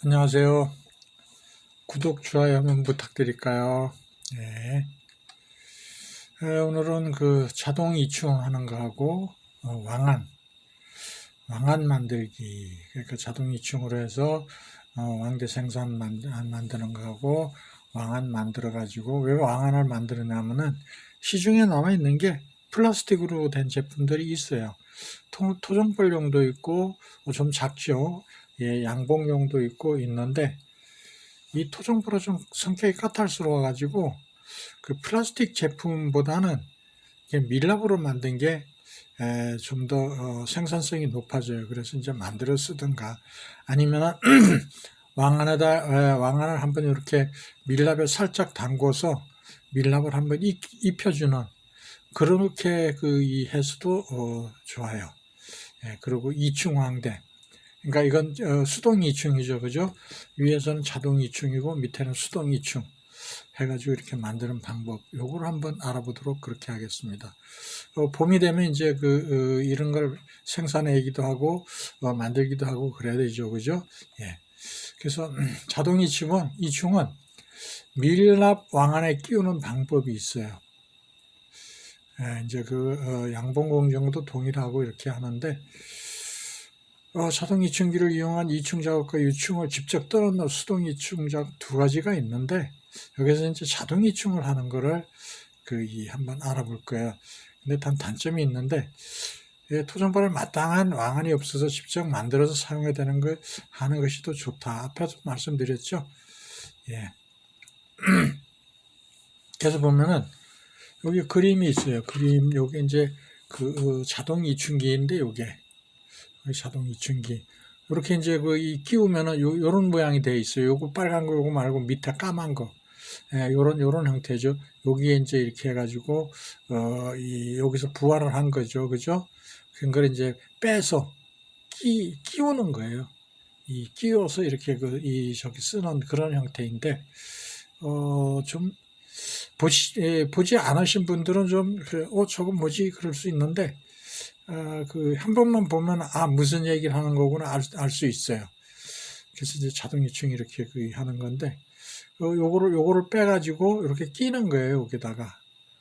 안녕하세요. 구독, 좋아요 한번 부탁드릴까요? 네. 오늘은 그 자동 이충하는 거하고 왕안 만들기. 그러니까 자동 이충으로 해서 왕대 생산 만드는 거하고 왕안 만들어 가지고 왜 왕안을 만들었냐면은 시중에 나와 있는 게 플라스틱으로 된 제품들이 있어요. 토종벌용도 있고 좀 작죠. 예, 양봉용도 있고 있는데 이 토종벌은 좀 성격이 까탈스러워 가지고 그 플라스틱 제품보다는 밀랍으로 만든 게 좀 더 생산성이 높아져요. 그래서 이제 만들어 쓰든가 아니면 왕안을 한번 이렇게 밀랍에 살짝 담궈서 밀랍을 한번 입혀주는 그렇게 이 해서도 좋아요. 예, 그리고 이충왕대. 그러니까 이건 수동 이충이죠, 그죠? 위에서는 자동 이충이고 밑에는 수동 이충 해가지고 이렇게 만드는 방법. 요걸 한번 알아보도록 그렇게 하겠습니다. 봄이 되면 이제 이런 걸 생산하기도 하고 만들기도 하고 그래야 되죠, 그죠? 예. 그래서 자동 이충은 밀랍 왕안에 끼우는 방법이 있어요. 예, 이제 양봉 공정도 동일하고 이렇게 하는데. 자동 이충기를 이용한 이충 작업과 유충을 직접 떨어놓은 수동 이충 작업 두 가지가 있는데 여기서 이제 자동 이충을 하는 거를 한번 알아볼 거예요. 근데 단점이 있는데 토종벌을 마땅한 왕안이 없어서 직접 만들어서 사용해야 되는 거 하는 것이 더 좋다. 앞에서 말씀드렸죠. 예. 그래서 보면은 여기 그림이 있어요. 그림 여기 이제 자동 이충기인데 요게 자동 이충기. 이렇게 이제 이 끼우면은 요런 모양이 되어 있어요. 요거 빨간 거 요거 말고 밑에 까만 거. 예, 요런 형태죠. 여기에 이제 이렇게 해가지고, 여기서 부화를 한 거죠. 그죠? 그걸 이제 빼서 끼우는 거예요. 끼워서 이렇게 저기 쓰는 그런 형태인데, 좀, 보지 않으신 분들은 좀, 저건 뭐지? 그럴 수 있는데, 한 번만 보면, 무슨 얘기를 하는 거구나 알 수 있어요. 그래서 이제 자동 유충 이렇게 하는 건데, 요거를 빼가지고 이렇게 끼는 거예요, 여기다가.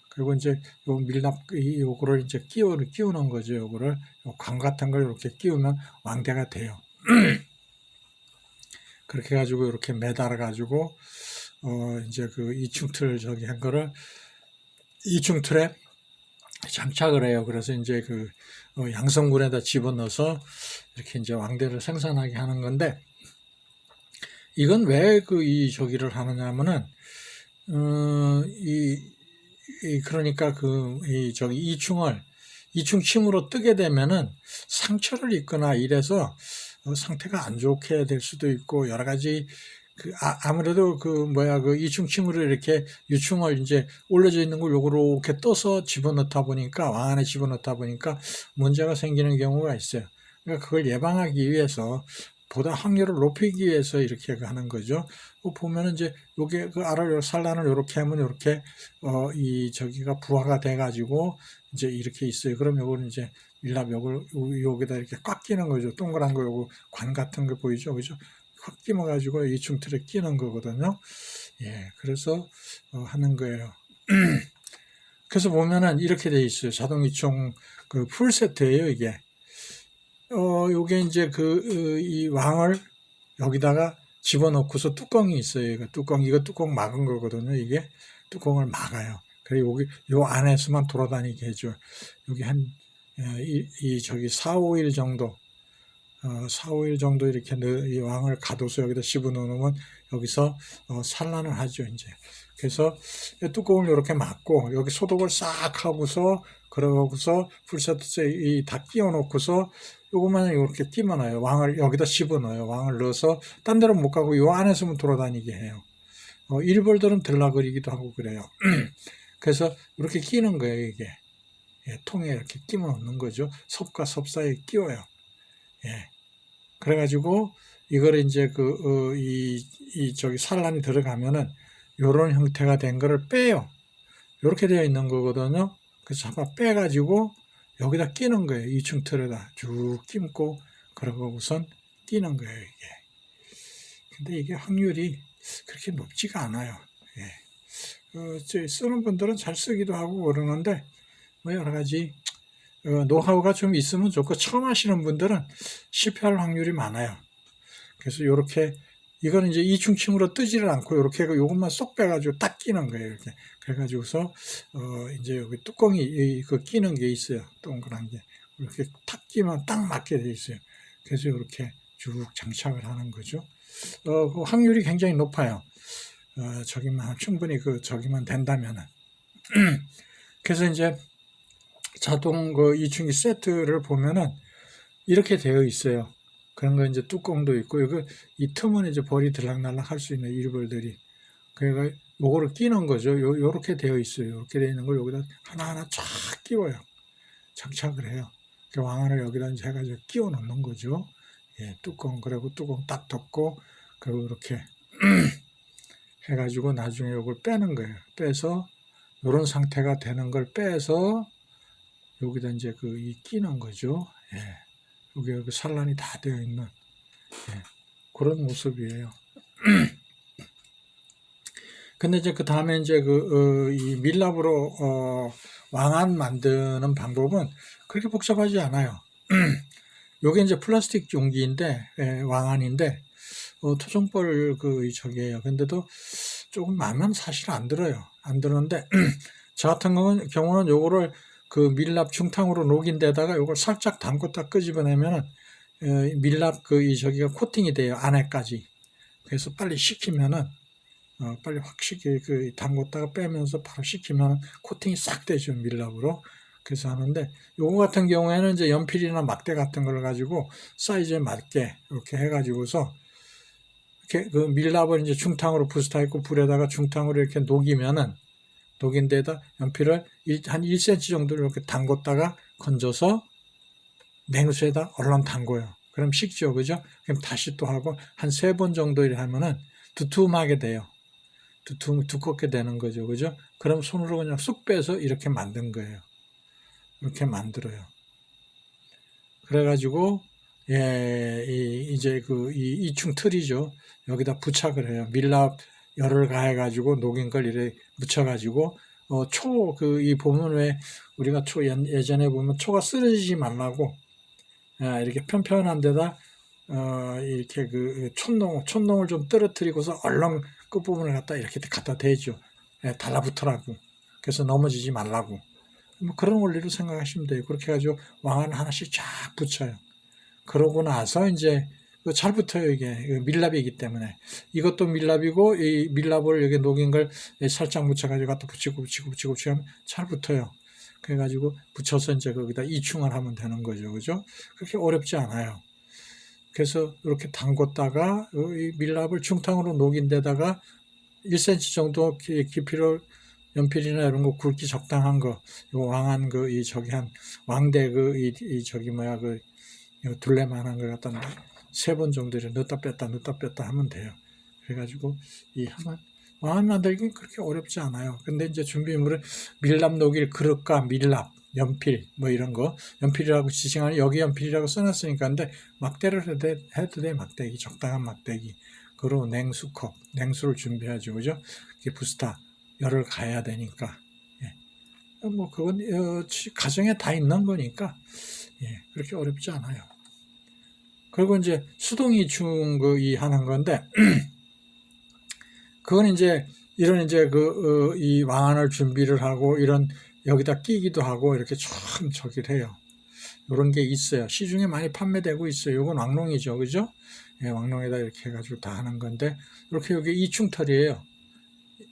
그리고 이제 요 밀랍, 요거를 이제 끼우는 거죠, 요거를. 관 같은 걸 이렇게 끼우면 왕대가 돼요. 그렇게 해가지고 이렇게 매달아가지고, 이제 이충틀 저기 한 거를 이충틀에 장착을 해요. 그래서 이제 양성군에다 집어넣어서 이렇게 이제 왕대를 생산하게 하는 건데, 이건 왜 저기를 하느냐 하면은, 그러니까 이충침으로 뜨게 되면은 상처를 입거나 이래서 상태가 안 좋게 될 수도 있고 여러 가지 아무래도 이충침으로 이렇게 유충을 이제 올려져 있는 걸 요거로 이렇게 떠서 집어넣다 보니까 왕 안에 집어넣다 보니까 문제가 생기는 경우가 있어요. 그러니까 그걸 예방하기 위해서 보다 확률을 높이기 위해서 이렇게 하는 거죠. 보면은 이제 요게 알을 산란을 요렇게 하면 요렇게 저기가 부화가 돼 가지고 이제 이렇게 있어요. 그럼 요거는 이제 밀랍 여기다 이렇게 꽉 끼는 거죠. 동그란 거 요거 관 같은 거 보이죠, 그죠? 꽉 끼워 가지고 이충틀에 끼는 거거든요. 예, 그래서 하는 거예요. 그래서 보면은 이렇게 돼 있어요. 자동 이충 풀 세트예요, 이게. 요게 이제 이 왕을 여기다가 집어넣고서 뚜껑이 있어요. 이거 뚜껑 막은 거거든요. 이게 뚜껑을 막아요. 그리고 요 안에서만 돌아다니게 해줘요. 여기 저기 4, 5일 정도, 4, 5일 정도 이렇게 이 왕을 가둬서 여기다 집어넣으면 여기서 산란을 하죠, 이제. 그래서 뚜껑을 이렇게 막고 여기 소독을 싹 하고서 그러고서 풀세트에 다 끼워 놓고서 요것만 이렇게 끼워놔요. 왕을 여기다 집어넣어요. 왕을 넣어서 딴 데로 못 가고 요 안에서만 돌아다니게 해요. 일벌들은 들락거리기도 하고 그래요. 그래서 이렇게 끼는 거예요, 이게. 예, 통에 이렇게 끼워 놓는 거죠. 섭과 섭 사이에 끼워요. 예. 그래가지고 이걸 이제 저기 산란이 들어가면은 요런 형태가 된 거를 빼요. 요렇게 되어 있는 거거든요. 그래서 잡아 빼가지고 여기다 끼는 거예요. 이층 틀에다 쭉 끼고 그러고 우선 끼는 거예요, 이게. 근데 이게 확률이 그렇게 높지가 않아요. 쓰는 분들은 잘 쓰기도 하고 그러는데, 뭐 여러 가지 노하우가 좀 있으면 좋고, 처음 하시는 분들은 실패할 확률이 많아요. 그래서 요렇게, 이거는 이제 이중침으로 뜨지를 않고, 요렇게 요것만 쏙 빼가지고 딱 끼는 거예요. 이렇게. 그래가지고서, 이제 여기 뚜껑이, 끼는 게 있어요. 동그란 게. 이렇게 탁 끼면 딱 맞게 돼 있어요. 그래서 이렇게 쭉 장착을 하는 거죠. 그 확률이 굉장히 높아요. 저기만, 충분히 저기만 된다면은. 그래서 이제 자동 이중기 세트를 보면은 이렇게 되어 있어요. 그런 거 이제 뚜껑도 있고, 이 틈은 이제 벌이 들락날락 할 수 있는 일벌들이. 그러니까 요거를 끼는 거죠. 요렇게 되어 있어요. 요렇게 되어 있는 걸 여기다 하나하나 쫙 끼워요. 장착을 해요. 왕안을 여기다 이제 해가지고 끼워 넣는 거죠. 뚜껑, 그리고 뚜껑 딱 덮고, 그리고 이렇게 해가지고 나중에 요걸 빼는 거예요. 빼서, 요런 상태가 되는 걸 빼서, 여기다 이제 이 끼는 거죠. 여기 산란이 다 되어 있는, 그런 모습이에요. 근데 이제 그 다음에 이제 이 밀랍으로, 왕안 만드는 방법은 그렇게 복잡하지 않아요. 요게 이제 플라스틱 용기인데, 왕안인데, 토종벌 저기에요. 근데도 조금 마음은 사실 안 들어요. 안 들었는데, 저 같은 경우는 요거를 밀랍 중탕으로 녹인 데다가 요걸 살짝 담궜다 끄집어내면은, 밀랍 저기가 코팅이 돼요. 안에까지. 그래서 빨리 식히면은, 빨리 확 담궜다가 빼면서 바로 식히면 코팅이 싹 되죠. 밀랍으로. 그래서 하는데, 요거 같은 경우에는 이제 연필이나 막대 같은 걸 가지고 사이즈에 맞게 이렇게 해가지고서 이렇게 밀랍을 이제 중탕으로 부스타있고 불에다가 중탕으로 이렇게 녹인 데다 연필을 한 1cm 정도로 이렇게 담궜다가 건져서 냉수에다 얼른 담궈요. 그럼 식죠. 그죠? 그럼 다시 또 하고 한 3번 정도 하면은 두툼하게 돼요. 두껍게 되는 거죠. 그죠? 그럼 손으로 그냥 쑥 빼서 이렇게 만든 거예요. 이렇게 만들어요. 그래가지고, 이제 이 이충 틀이죠. 여기다 부착을 해요. 밀랍 열을 가해가지고 녹인 걸 이렇게 묻혀가지고, 이 보면 왜 우리가 예전에 보면 초가 쓰러지지 말라고, 이렇게 편편한 데다, 이렇게 촌농을 좀 떨어뜨리고서 얼렁 끝부분을 갖다 대죠. 달라붙으라고. 그래서 넘어지지 말라고. 뭐 그런 원리로 생각하시면 돼요. 그렇게 해가지고 왕안 하나씩 쫙 붙여요. 그러고 나서 이제 잘 붙어요. 이게 밀랍이기 때문에. 이것도 밀랍이고 이 밀랍을 여기 녹인 걸 살짝 묻혀가지고 갖다 붙이고 하면 잘 붙어요. 그래가지고 붙여서 이제 거기다 이충을 하면 되는 거죠. 그죠? 그렇게 어렵지 않아요. 그래서 이렇게 담궜다가 이 밀랍을 중탕으로 녹인 데다가 1cm 정도 깊이로 연필이나 이런 거 굵기 적당한 거, 요 왕한 왕대 둘레만한 걸 갖다 3번 정도 넣었다 뺐다 하면 돼요. 그래가지고 하면 왕안 만들기 그렇게 어렵지 않아요. 근데 이제 준비물은 밀랍 녹일 그릇과 밀랍, 연필 뭐 이런 거, 연필이라고 지칭하는 여기 연필이라고 써놨으니까. 근데 막대를 해도 돼. 막대기, 적당한 막대기. 그리고 냉수컵, 냉수를 준비하죠. 그죠? 이게 부스타 열을 가해야 되니까. 뭐 그건 가정에 다 있는 거니까 그렇게 어렵지 않아요. 그리고 이제 수동이충 하는 건데 그건 이제 이런 이제 이 왕안을 준비를 하고 이런 여기다 끼기도 하고 이렇게 참 저기를 해요. 이런 게 있어요. 시중에 많이 판매되고 있어요. 이건 왕롱이죠, 그죠? 왕롱에다 이렇게 해가지고 다 하는 건데 이렇게 여기 이충털이에요.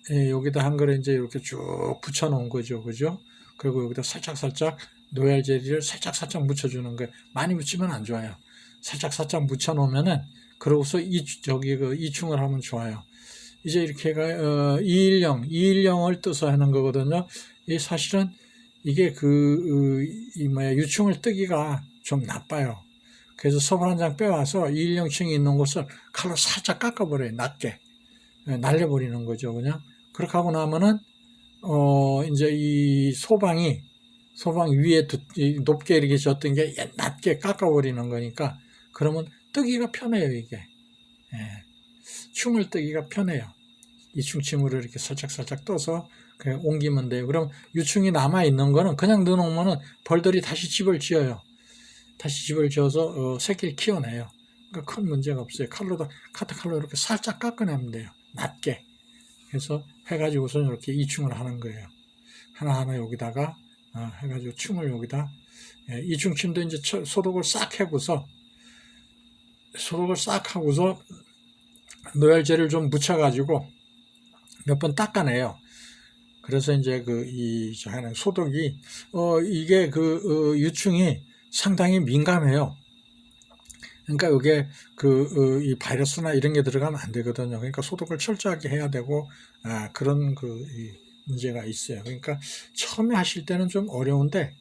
여기다 한 거를 이제 이렇게 쭉 붙여놓은 거죠, 그죠? 그리고 여기다 살짝 노얄 젤리를 살짝 묻혀주는 거예요. 많이 묻히면 안 좋아요. 살짝 묻혀놓으면은 그러고서 이충을 하면 좋아요. 이제 이렇게가 210을 떠서 하는 거거든요. 사실은 이게 유충을 뜨기가 좀 나빠요. 그래서 서본 한 장 빼와서 210층이 있는 곳을 칼로 살짝 깎아버려요. 낮게. 날려버리는 거죠, 그냥. 그렇게 하고 나면은, 이제 이 소방 위에 높게 이렇게 졌던 게 낮게 깎아버리는 거니까, 그러면 뜨기가 편해요, 이게. 충을 뜨기가 편해요. 이충침으로 이렇게 살짝살짝 떠서 그냥 옮기면 돼요. 그럼 유충이 남아있는 거는 그냥 넣어놓으면 벌들이 다시 집을 지어요. 다시 집을 지어서 새끼를 키워내요. 그러니까 큰 문제가 없어요. 카트칼로 이렇게 살짝 깎아내면 돼요. 낮게. 그래서 해가지고서 이렇게 이충을 하는 거예요. 하나하나 여기다가 해가지고 충을 여기다 이충침도 이제 소독을 싹 하고서 노열제를 좀 묻혀가지고 몇 번 닦아내요. 그래서 이제 하는 소독이 이게 유충이 상당히 민감해요. 그러니까 이게 이 바이러스나 이런 게 들어가면 안 되거든요. 그러니까 소독을 철저하게 해야 되고 그런 이 문제가 있어요. 그러니까 처음에 하실 때는 좀 어려운데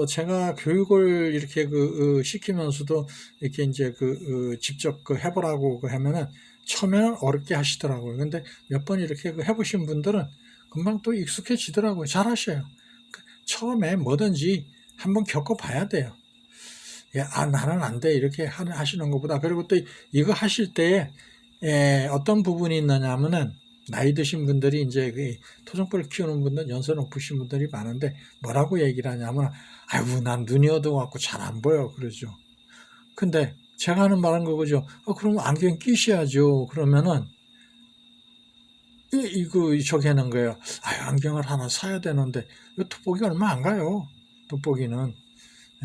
제가 교육을 이렇게 시키면서도 이렇게 이제 직접 해보라고 하면은 처음에는 어렵게 하시더라고요. 근데 몇 번 이렇게 해보신 분들은 금방 또 익숙해지더라고요. 잘 하셔요. 처음에 뭐든지 한번 겪어봐야 돼요. 나는 안 돼. 이렇게 하시는 것보다. 그리고 또 이거 하실 때에 어떤 부분이 있느냐 하면은 나이 드신 분들이 이제 토종벌을 키우는 분들, 연세 높으신 분들이 많은데 뭐라고 얘기를 하냐면 아이고, 난 눈이 어두워갖고 잘 안 보여. 그러죠. 근데 제가 하는 말은 그거죠. 그럼 안경 끼셔야죠. 그러면은 저기 하는 거예요. 안경을 하나 사야 되는데 돋보기 얼마 안 가요. 돋보기는.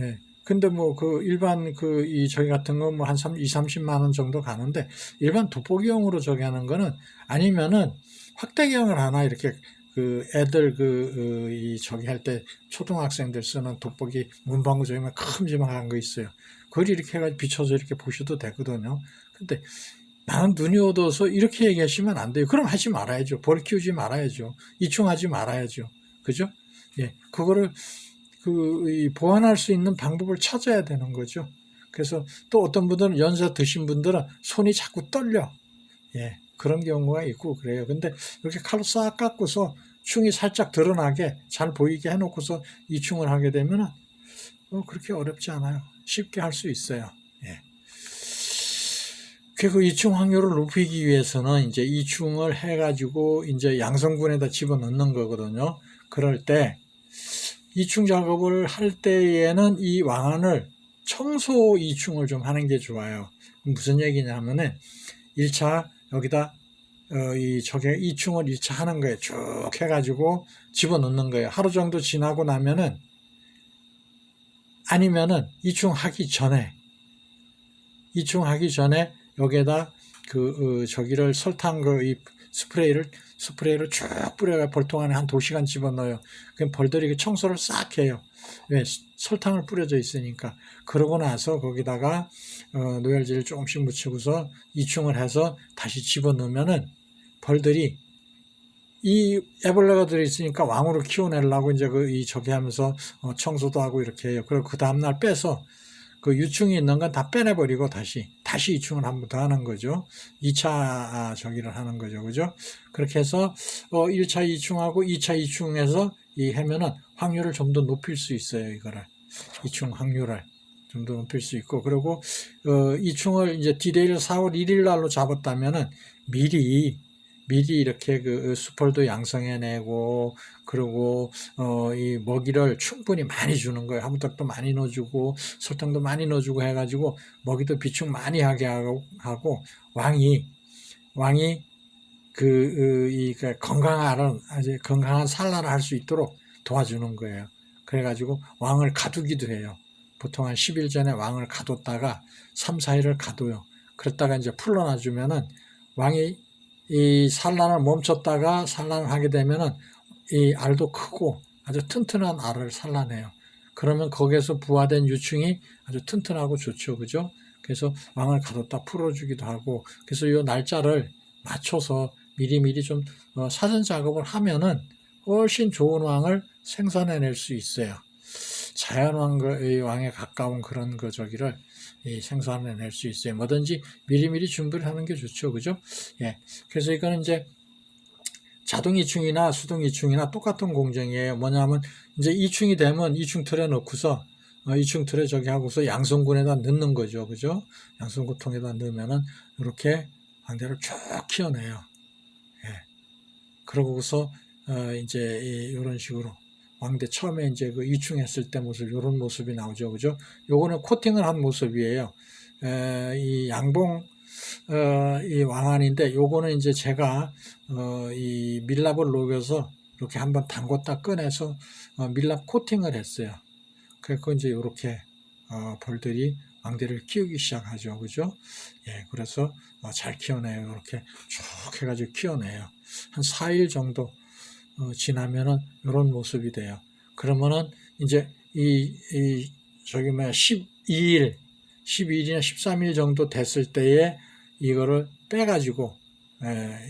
예. 근데 일반 저기 같은 거 한 30만 원 정도 가는데 일반 돋보기용으로 저기 하는 거는 아니면은 확대경을 하나 이렇게 애들 저기 할 때 초등학생들 쓰는 돋보기 문방구 저기 큼지막한 거 있어요. 그걸 이렇게 해가지고 비춰서 이렇게 보셔도 되거든요. 근데 나는 눈이 어두워서 이렇게 얘기하시면 안 돼요. 그럼 하지 말아야죠. 벌 키우지 말아야죠. 이충하지 말아야죠. 그죠? 예. 그거를 보완할 수 있는 방법을 찾아야 되는 거죠. 그래서 또 어떤 분들은 연세 드신 분들은 손이 자꾸 떨려. 예. 그런 경우가 있고 그래요. 근데 이렇게 칼로 싹 깎고서 충이 살짝 드러나게 잘 보이게 해놓고서 이충을 하게 되면은 그렇게 어렵지 않아요. 쉽게 할 수 있어요. 예. 그리고 이충 확률을 높이기 위해서는 이제 이충을 해가지고 이제 양성군에다 집어넣는 거거든요. 그럴 때 이충 작업을 할 때에는 이 왕안을 청소 이충을 좀 하는 게 좋아요. 무슨 얘기냐면은 1차 여기다 이충을 1차 하는 거예요. 쭉 해가지고 집어넣는 거예요. 하루 정도 지나고 나면은 아니면은 이충하기 전에 여기에다 저기를 설탕 이 스프레이를 쭉 뿌려가 벌통 안에 한 2시간 집어넣어요. 그럼 벌들이 청소를 싹 해요. 왜? 설탕을 뿌려져 있으니까. 그러고 나서 거기다가 노열제를 조금씩 묻히고서 이충을 해서 다시 집어넣으면은 벌들이 이 애벌레가 들어있으니까 왕으로 키워내려고 이제 저기 하면서 청소도 하고 이렇게 해요. 그리고 그 다음날 빼서 유충이 있는 건 다 빼내버리고 다시 이충을 한 번 더 하는 거죠. 2차 저기를 하는 거죠. 그죠? 그렇게 해서 1차 이충하고 2차 이충해서 하면은 확률을 좀 더 높일 수 있어요. 이거를. 이충 확률을 좀 더 높일 수 있고, 그리고 이충을 이제 디데이를 4월 1일 날로 잡았다면은 미리 이렇게 수펄도 양성해내고, 그리고 이 먹이를 충분히 많이 주는 거예요. 하부닭도 많이 넣어주고 설탕도 많이 넣어주고 해가지고 먹이도 비축 많이 하게 하고 왕이 건강한 산란을 할 수 있도록 도와주는 거예요. 그래가지고 왕을 가두기도 해요. 보통 한 10일 전에 왕을 가뒀다가 3, 4일을 가둬요. 그랬다가 이제 풀러놔주면은 왕이 이 산란을 멈췄다가 산란을 하게 되면은 이 알도 크고 아주 튼튼한 알을 산란해요. 그러면 거기에서 부화된 유충이 아주 튼튼하고 좋죠. 그죠? 그래서 왕을 가뒀다 풀어주기도 하고, 그래서 이 날짜를 맞춰서 미리미리 좀 사전 작업을 하면은 훨씬 좋은 왕을 생산해낼 수 있어요. 자연왕의 왕에 가까운 그런 저기를 생산해낼 수 있어요. 뭐든지 미리미리 준비를 하는 게 좋죠. 그죠? 예. 그래서 이거는 이제 자동이충이나 수동이충이나 똑같은 공정이에요. 뭐냐면 이제 이충이 되면 이충틀에 넣고서 이충틀에 저기 하고서 양성군에다 넣는 거죠. 그죠? 양성구통에다 넣으면은 이렇게 왕대를 쭉 키워내요. 예. 그러고서 이제 이런 식으로 왕대 처음에 이제 그 이충했을 때 모습, 이런 모습이 나오죠, 그죠? 요거는 코팅을 한 모습이에요. 이 양봉 이 왕안인데, 요거는 이제 제가 이 밀랍을 녹여서 이렇게 한번 담궜다 꺼내서 밀랍 코팅을 했어요. 그래서 이제 이렇게 벌들이 왕대를 키우기 시작하죠, 그죠? 예, 그래서 잘 키워내요. 이렇게 쭉 해가지고 키워내요. 한 4일 정도 지나면은 이런 모습이 돼요. 그러면은 이제 저기 뭐야 12일이나 13일 정도 됐을 때에 이거를 빼가지고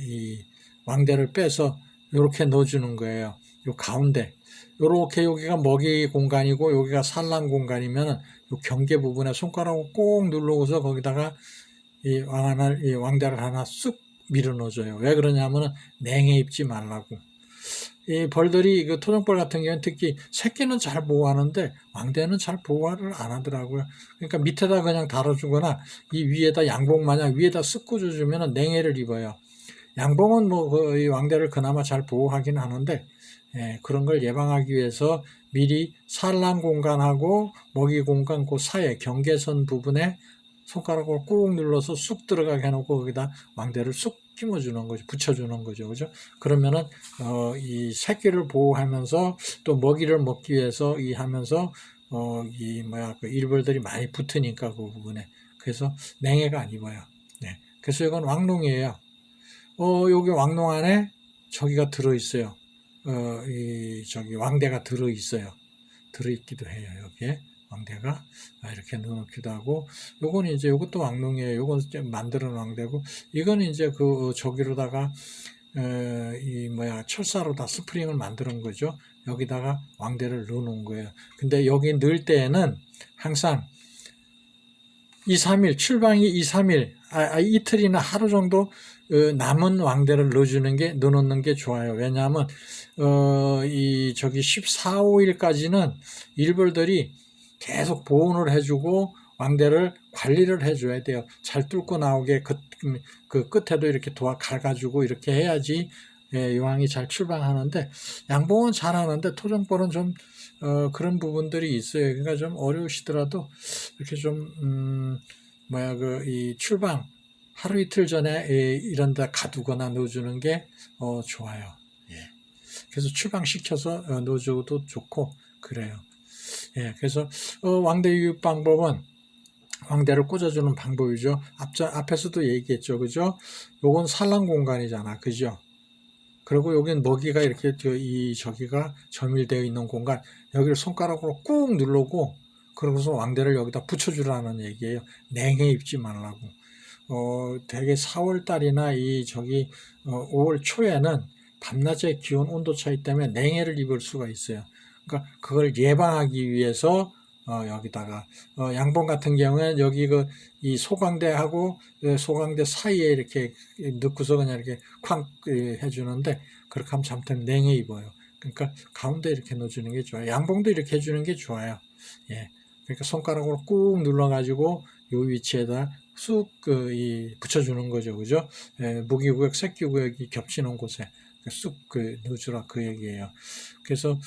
이 왕대를 빼서 이렇게 넣어주는 거예요. 요 가운데 요렇게 여기가 먹이 공간이고 여기가 산란 공간이면은 요 경계 부분에 손가락으로 꼭 눌러서 거기다가 이 왕대를 하나 쑥 밀어 넣어줘요. 왜 그러냐면은 냉해 입지 말라고. 이 벌들이 그 토종벌 같은 경우는 특히 새끼는 잘 보호하는데 왕대는 잘 보호를 안 하더라고요. 그러니까 밑에다 그냥 달아주거나 이 위에다 양봉 마냥 위에다 쓱 꽂아주면 냉해를 입어요. 양봉은 뭐 이 왕대를 그나마 잘 보호하긴 하는데 그런 걸 예방하기 위해서 미리 산란 공간하고 먹이 공간 그 사이에 경계선 부분에 손가락으로 꾹 눌러서 쑥 들어가게 해놓고 거기다 왕대를 쑥 끼워주는 거죠. 붙여주는 거죠. 그죠? 그러면은, 이 새끼를 보호하면서 또 먹이를 먹기 위해서 하면서, 그 일벌들이 많이 붙으니까 그 부분에. 그래서 냉해가 안 입어요. 네. 그래서 이건 왕농이에요. 여기 왕농 안에 저기가 들어있어요. 저기 왕대가 들어있어요. 들어있기도 해요. 여기에. 왕대가 이렇게 넣어놓기도 하고, 요거는 이제 요것도 왕농이에요. 요건 만드는 왕대고, 이거는 이제 그 저기로다가 철사로다 스프링을 만드는 거죠. 여기다가 왕대를 넣어놓은 거예요. 근데 여기 넣을 때에는 항상 2, 3일 출방이 2, 3일 이틀이나 하루 정도 남은 왕대를 넣어놓는 게 좋아요. 왜냐하면 저기 14, 5일까지는 일벌들이 계속 보온을 해주고 왕대를 관리를 해줘야 돼요. 잘 뚫고 나오게 그 끝에도 이렇게 갈가지고 이렇게 해야지 왕이 잘 출방하는데, 양봉은 잘하는데 토종벌은 좀 그런 부분들이 있어요. 그러니까 좀 어려우시더라도 이렇게 좀 이 출방 하루 이틀 전에 이런 데 가두거나 넣어주는 게 좋아요. 예. 그래서 출방시켜서 넣어줘도 좋고 그래요. 예, 그래서 왕대 유입 방법은 왕대를 꽂아주는 방법이죠. 앞에서도 얘기했죠, 그죠? 요건 산란 공간이잖아, 그죠? 그리고 여기는 먹이가 이렇게 저기가 점일되어 있는 공간, 여기를 손가락으로 꾹 누르고 그러고서 왕대를 여기다 붙여주라는 얘기예요. 냉해 입지 말라고. 대개 4월 달이나 5월 초에는 밤낮의 기온 온도 차이 때문에 냉해를 입을 수가 있어요. 그러니까 그걸 예방하기 위해서 여기다가 양봉 같은 경우에는 여기 이 소강대하고 소강대 사이에 이렇게 넣고서 그냥 이렇게 쾅 해주는데, 그렇게 하면 잘못하면 냉해 입어요. 그러니까 가운데 이렇게 넣어주는 게 좋아요. 양봉도 이렇게 해주는 게 좋아요. 예. 그러니까 손가락으로 꾹 눌러가지고 이 위치에다 쑥 붙여주는 거죠, 그죠? 무기구역, 새끼구역이 겹치는 곳에 쑥 넣어주라 그 얘기예요. 그래서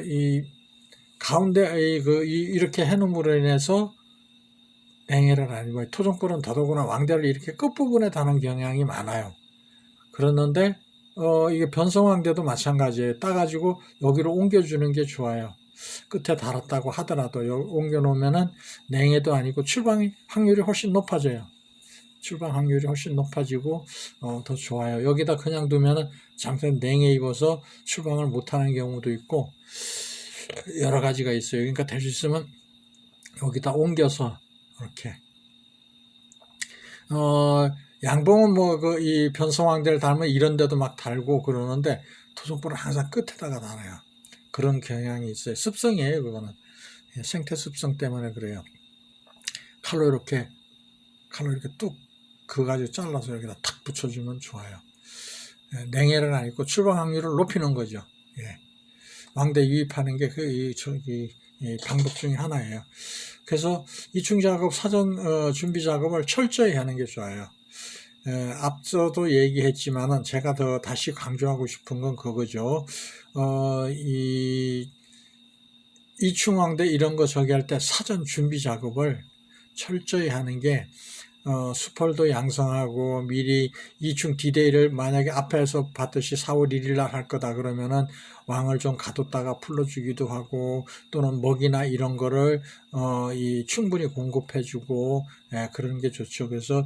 이 가운데 이렇게 해놓음으로 인해서 냉해를 안 입어요. 토종벌은 더더구나 왕대를 이렇게 끝부분에 다는 경향이 많아요. 그러는데 이게 변성왕대도 마찬가지예요. 따가지고 여기로 옮겨주는 게 좋아요. 끝에 달았다고 하더라도 옮겨놓으면은 냉해도 아니고 출방 확률이 훨씬 높아져요. 출방 확률이 훨씬 높아지고 더 좋아요. 여기다 그냥 두면은 잠깐 냉해 입어서 출방을 못하는 경우도 있고 여러 가지가 있어요. 그러니까 될 수 있으면 여기다 옮겨서 이렇게 양봉은 이 변성왕대를 달면 이런 데도 막 달고 그러는데 토종벌은 항상 끝에다가 달아요. 그런 경향이 있어요. 습성이에요, 그거는. 생태 습성 때문에 그래요. 칼로 이렇게 뚝 그어가지고 잘라서 여기다 탁 붙여주면 좋아요. 냉해를 안 입고 출방 확률을 높이는 거죠. 예. 왕대 유입하는 게 방법 중에 하나예요. 그래서 이충 작업, 사전 준비 작업을 철저히 하는 게 좋아요. 앞서도 얘기했지만은 제가 더 다시 강조하고 싶은 건 그거죠. 이충왕대 이런 거 저기 할 때 사전 준비 작업을 철저히 하는 게 수펄도 양성하고 미리 이충 디데이를 만약에 앞에서 봤듯이 4월 1일 날 할 거다 그러면은 왕을 좀 가뒀다가 풀러주기도 하고 또는 먹이나 이런 거를 충분히 공급해주고 그런 게 좋죠. 그래서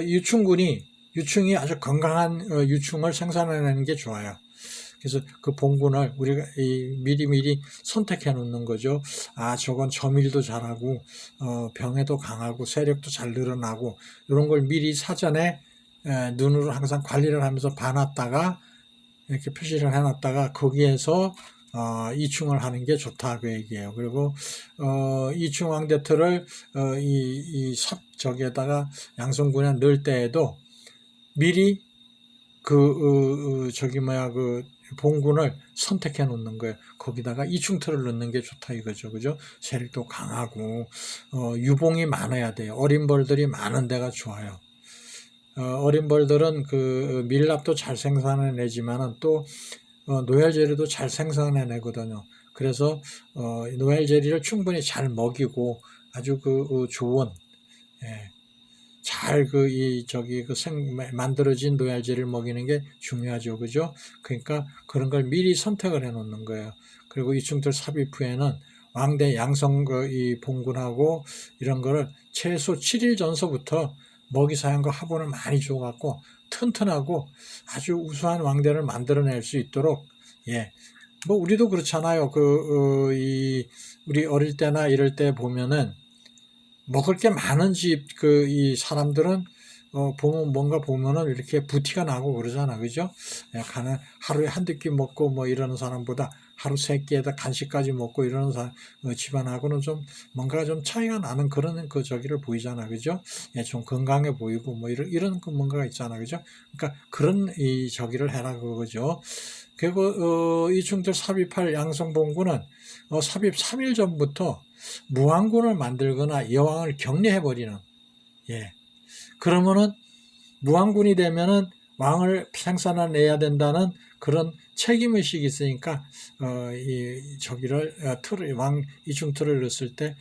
유충이 아주 건강한 유충을 생산해내는 게 좋아요. 그래서 그 봉군을 우리가 미리미리 선택해 놓는 거죠. 아, 저건 점일도 잘하고, 병에도 강하고, 세력도 잘 늘어나고, 이런 걸 미리 사전에 눈으로 항상 관리를 하면서 봐놨다가, 이렇게 표시를 해놨다가, 거기에서, 이충을 하는 게 좋다, 그 얘기예요. 그리고, 이충 왕대틀을, 저기에다가 양성군에 넣을 때에도 미리 봉군을 선택해 놓는 거예요. 거기다가 이충틀을 넣는 게 좋다 이거죠. 그죠? 세력도 강하고, 유봉이 많아야 돼요. 어린 벌들이 많은 데가 좋아요. 어린 벌들은 밀랍도 잘 생산해내지만은 또, 노엘제리도 잘 생산해내거든요. 그래서, 노엘제리를 충분히 잘 먹이고 아주 좋은, 예, 잘 만들어진 노얄제를 먹이는 게 중요하죠. 그죠? 그러니까 그런 걸 미리 선택을 해 놓는 거예요. 그리고 이충틀 삽입 후에는 왕대 양성 이 봉군하고 이런 거를 최소 7일 전서부터 먹이 사용과 화분을 많이 줘갖고 튼튼하고 아주 우수한 왕대를 만들어낼 수 있도록, 예. 뭐 우리도 그렇잖아요. 우리 어릴 때나 이럴 때 보면은 먹을 게 많은 이 사람들은, 보면, 뭔가 보면은 이렇게 부티가 나고 그러잖아. 그죠? 하루에 한두 끼 먹고 뭐 이러는 사람보다 하루 세 끼에다 간식까지 먹고 이러는 집안하고는 좀 뭔가 좀 차이가 나는 그런 저기를 보이잖아. 그죠? 좀 건강해 보이고 뭐 이런 뭔가가 있잖아. 그죠? 그러니까 그런 저기를 해라 그거죠. 그리고, 이충들 삽입할 양성봉군은, 삽입 3일 전부터 무왕군을 만들거나 여왕을 격리해버리는, 예. 그러면은 무왕군이 되면은 왕을 생산해내야 된다는 그런 책임의식이 있으니까, 이충틀을 넣었을 때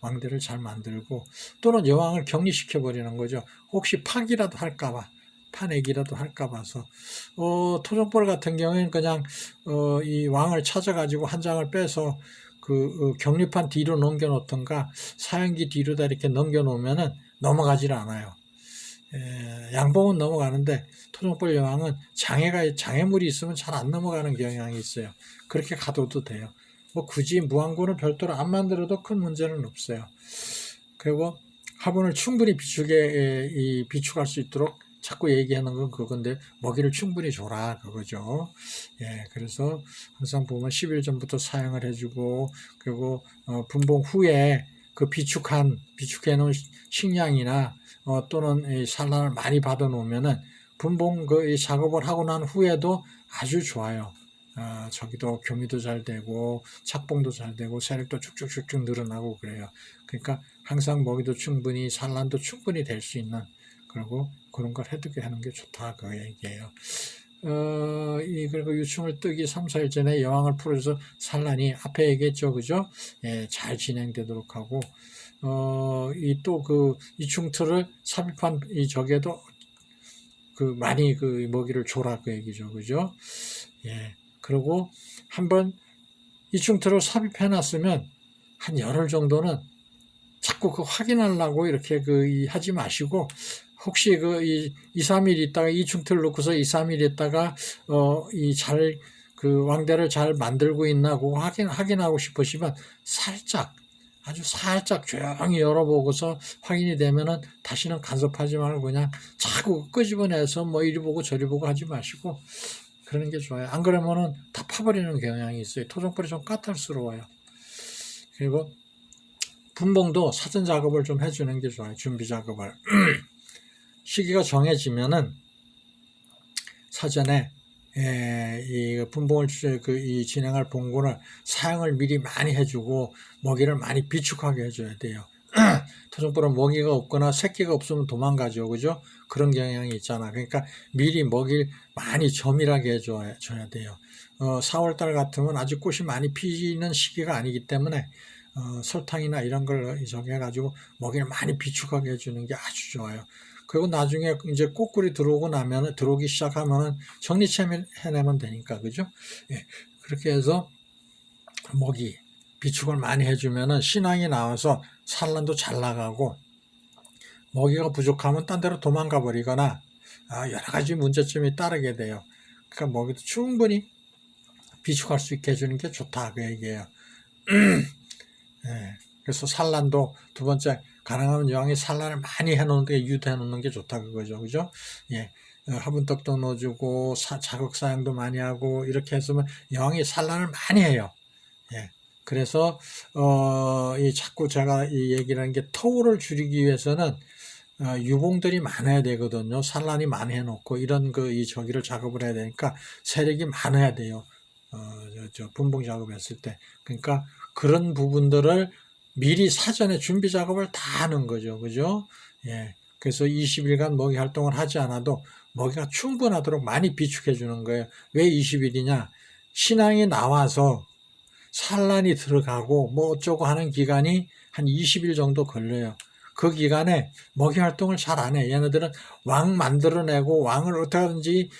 왕대를 잘 만들고, 또는 여왕을 격리시켜버리는 거죠. 혹시 파기라도 할까봐. 파내기라도 할까 봐서. 토종벌 같은 경우에는 그냥, 이 왕을 찾아가지고 한 장을 빼서 격리판 뒤로 넘겨 놓던가 사형기 뒤로다 이렇게 넘겨 놓으면은 넘어가질 않아요. 양봉은 넘어가는데 토종벌 여왕은 장애물이 있으면 잘 안 넘어가는 경향이 있어요. 그렇게 가둬도 돼요. 뭐 굳이 무왕군을 별도로 안 만들어도 큰 문제는 없어요. 그리고 화분을 충분히 비축할 수 있도록 자꾸 얘기하는 건 그건데 먹이를 충분히 줘라 그거죠. 예, 그래서 항상 보면 10일 전부터 사용을 해주고, 그리고 분봉 후에 비축해 놓은 식량이나 또는 산란을 많이 받아 놓으면은 분봉 이 작업을 하고 난 후에도 아주 좋아요. 저기도 교미도 잘 되고 착봉도 잘 되고 세력도 쭉쭉쭉쭉 늘어나고 그래요. 그러니까 항상 먹이도 충분히 산란도 충분히 될 수 있는, 그리고 그런 걸 해두게 하는 게 좋다 그 얘기예요. 그리고 유충을 뜨기 3, 4일 전에 여왕을 풀어줘서 산란이 앞에 얘기했죠. 그죠? 예, 잘 진행되도록 하고, 이충틀을 삽입한 저게도 많이 먹이를 줘라 그 얘기죠. 그죠? 예. 그리고 한번 이충틀을 삽입해 놨으면 한 열흘 정도는 자꾸 확인하려고 이렇게 하지 마시고, 혹시 2, 3일 있다가 이충틀 놓고서 2, 3일 있다가 왕대를 잘 만들고 있나고 확인하고 싶으시면 아주 살짝 조용히 열어보고서 확인이 되면은 다시는 간섭하지 말고 그냥 자꾸 끄집어내서 뭐 이리 보고 저리 보고 하지 마시고 그러는 게 좋아요. 안 그러면은 다 파버리는 경향이 있어요. 토종벌이 좀 까탈스러워요. 그리고 분봉도 사전 작업을 좀 해주는 게 좋아요. 준비 작업을. 시기가 정해지면은 사전에 이 분봉을 진행할 봉군을 사용을 미리 많이 해주고 먹이를 많이 비축하게 해줘야 돼요. 토종벌은 먹이가 없거나 새끼가 없으면 도망가죠. 그죠? 그런 경향이 있잖아. 그러니까 미리 먹이를 많이 저밀하게 줘야 돼요. 4월달 같으면 아직 꽃이 많이 피는 시기가 아니기 때문에 설탕이나 이런 걸 저기 해가지고 먹이를 많이 비축하게 해주는 게 아주 좋아요. 그리고 나중에 이제 꽃꿀이 들어오기 시작하면은 정리해내면 되니까, 그죠? 예, 그렇게 해서 먹이, 비축을 많이 해주면은 신앙이 나와서 산란도 잘 나가고, 먹이가 부족하면 딴 데로 도망가 버리거나, 여러 가지 문제점이 따르게 돼요. 그러니까 먹이도 충분히 비축할 수 있게 해주는 게 좋다, 그 얘기예요. 예, 그래서 산란도 두 번째, 가능하면 여왕이 산란을 많이 해놓는 게 유도해 놓는 게 좋다 그거죠. 그죠? 예. 화분떡도 넣어주고 자극 사용도 많이 하고 이렇게 했으면 여왕이 산란을 많이 해요. 예. 그래서 이 자꾸 제가 이 얘기를 하는 게 터울을 줄이기 위해서는 유봉들이 많아야 되거든요. 산란이 많이 해놓고 이런 저기를 작업을 해야 되니까 세력이 많아야 돼요. 분봉 작업했을 때. 그러니까 그런 부분들을 미리 사전에 준비 작업을 다 하는 거죠. 그죠? 예. 그래서 20일간 먹이 활동을 하지 않아도 먹이가 충분하도록 많이 비축해 주는 거예요. 왜 20일이냐? 신앙이 나와서 산란이 들어가고 뭐 어쩌고 하는 기간이 한 20일 정도 걸려요. 그 기간에 먹이 활동을 잘 안 해. 얘네들은 왕 만들어내고 왕을 어떻게 하든지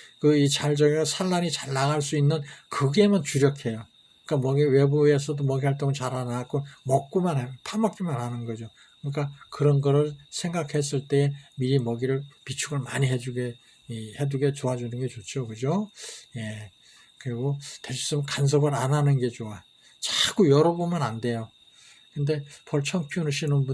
산란이 잘 나갈 수 있는 거기에만 주력해요. 그러니까 외부에서도 먹이 활동을 잘 안 하고 먹고만 해, 파먹기만 하는 거죠. 그러니까 그런 거를 생각했을 때 미리 먹이를 비축을 많이 해두게 도와주는 게 좋죠. 그죠? 예. 그리고 될 수 있으면 간섭을 안 하는 게 좋아. 자꾸 열어보면 안 돼요. 근데 벌청 키우시는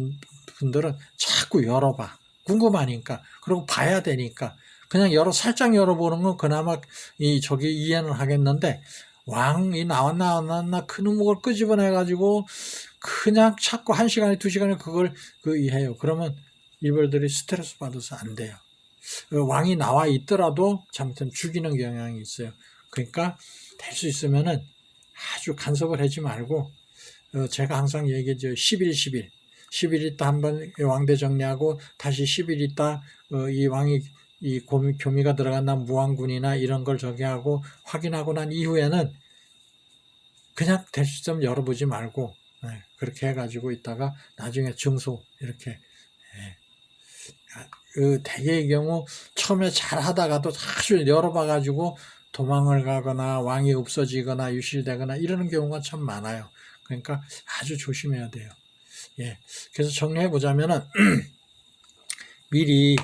분들은 자꾸 열어봐. 궁금하니까. 그리고 봐야 되니까. 그냥 살짝 열어보는 건 그나마 이해는 하겠는데, 왕이 나왔나 안 나왔나 큰 우목을 끄집어내가지고 그냥 찾고 1시간에 2시간에 그걸 해요. 그러면 이벌들이 스트레스 받아서 안 돼요. 왕이 나와 있더라도 잘못하면 죽이는 경향이 있어요. 그러니까 될 수 있으면은 아주 간섭을 하지 말고, 제가 항상 얘기하죠. 10일 있다 한번 왕대 정리하고 다시 10일 있다 이 왕이 교미가 들어갔나 무왕군이나 이런 걸 저기 하고 확인하고 난 이후에는 그냥 될 수 있으면 열어보지 말고 그렇게 해가지고 있다가 나중에 증소 이렇게 대개의 경우 처음에 잘 하다가도 아주 열어봐가지고 도망을 가거나 왕이 없어지거나 유실되거나 이러는 경우가 참 많아요. 그러니까 아주 조심해야 돼요. 예. 그래서 정리해 보자면은 미리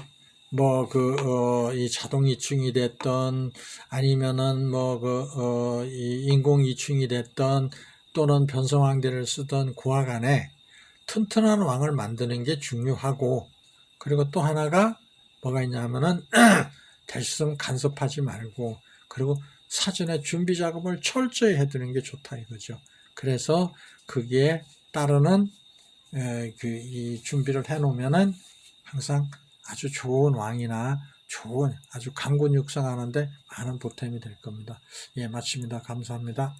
이 자동 이충이 됐던 아니면은 이 인공 이충이 됐던 또는 변성황대를 쓰던 그와 간에 튼튼한 왕을 만드는 게 중요하고, 그리고 또 하나가 뭐가 있냐면은 될 수 있으면 간섭하지 말고, 그리고 사전에 준비 작업을 철저히 해두는 게 좋다 이거죠. 그래서 거기에 따르는 이 준비를 해놓으면은 항상 아주 좋은 왕이나 좋은 아주 강군 육성하는데 많은 보탬이 될 겁니다. 예, 마칩니다. 감사합니다.